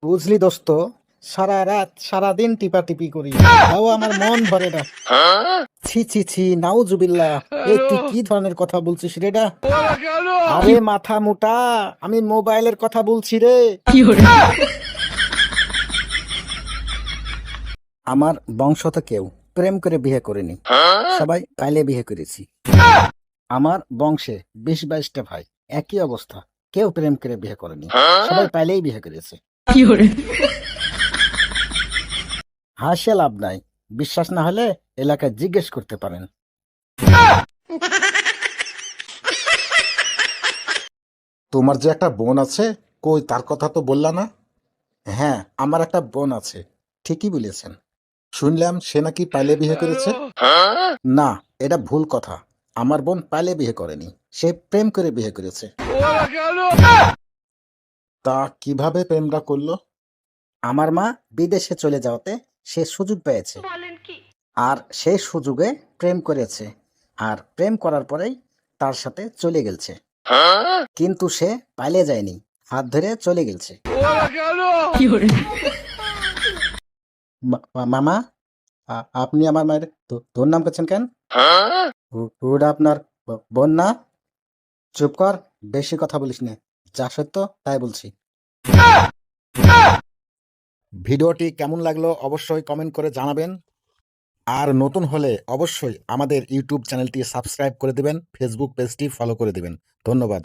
বুঝলি দোস্ত, সারা রাত সারাদিন টিপাটিপি করি, তাও আমার মন ভরে না। ছি ছি ছি, নাউজুবিল্লাহ। এই তুই কি ধরনের কথা বলছিস রেডা? আরে মাথা মোটা, আমি মোবাইলের কথা বলছি রে। আমার বংশতে কেউ প্রেম করে বিয়ে করেনি, সবাই পাইলে বিয়ে করেছি। আমার বংশে 20-22টা ভাই, একই অবস্থা, কেউ প্রেম করে বিয়ে করেনি, সবাই পাইলেই বিয়ে করেছে। হাসে লাভ নাই, বিশ্বাস না হলে এলাকায় জিজ্ঞেস করতে পারেন। তোমার যে একটা বোন আছে, কই তার কথা তো বললা না? হ্যাঁ, আমার একটা বোন আছে, ঠিকই বলেছেন। শুনলাম সে নাকি পাইলে বিয়ে করেছে। না, এটা ভুল কথা। আমার বোন পাইলে বিয়ে করেনি, সে প্রেম করে বিয়ে করেছে। তা কিভাবে প্রেমটা করলো? আমার মা বিদেশে চলে যাওয়াতে সে সুযোগ পেয়েছে, আর সেই সুযোগে প্রেম করেছে, আর প্রেম করার পরেই তার সাথে চলে গেছে। কিন্তু সে পালিয়ে যায়নি, হাত ধরে চলে গেছে। মামা, আপনি আমার মায়ের তোর নাম করছেন কেন? ওটা আপনার বোন না? চুপ কর, বেশি কথা বলিস না, যা সত্য তাই বলছি। ভিডিওটি কেমন লাগলো অবশ্যই কমেন্ট করে জানাবেন। আর নতুন হলে অবশ্যই আমাদের ইউটিউব চ্যানেলটি সাবস্ক্রাইব করে দেবেন, ফেসবুক পেজটি ফলো করে দেবেন। ধন্যবাদ।